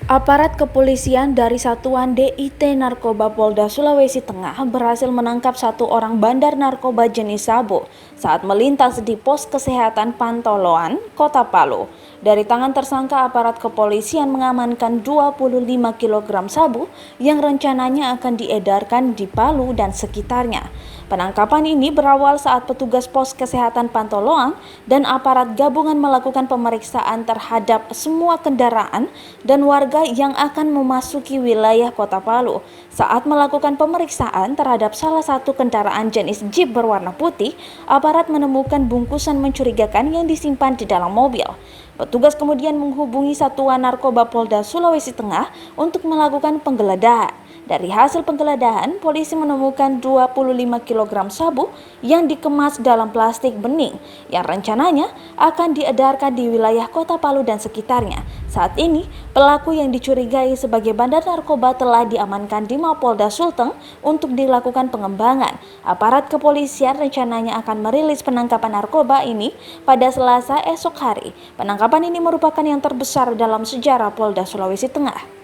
Aparat kepolisian dari Satuan DIT Narkoba Polda Sulawesi Tengah berhasil menangkap satu orang bandar narkoba jenis sabu saat melintas di pos kesehatan Pantoloan, Kota Palu. Dari tangan tersangka, aparat kepolisian mengamankan 25 kg sabu yang rencananya akan diedarkan di Palu dan sekitarnya. Penangkapan ini berawal saat petugas pos kesehatan Pantoloan dan aparat gabungan melakukan pemeriksaan terhadap semua kendaraan dan warga yang akan memasuki wilayah Kota Palu. Saat melakukan pemeriksaan terhadap salah satu kendaraan jenis Jeep berwarna putih, aparat menemukan bungkusan mencurigakan yang disimpan di dalam mobil. Petugas kemudian menghubungi Satuan Narkoba Polda Sulawesi Tengah untuk melakukan penggeledahan. Dari hasil penggeledahan, polisi menemukan 25 kg sabu yang dikemas dalam plastik bening yang rencananya akan diedarkan di wilayah Kota Palu dan sekitarnya. Saat ini, pelaku yang dicurigai sebagai bandar narkoba telah diamankan di Mapolda Sulteng untuk dilakukan pengembangan. Aparat kepolisian rencananya akan merilis penangkapan narkoba ini pada Selasa esok hari. Penangkapan ini merupakan yang terbesar dalam sejarah Polda Sulawesi Tengah.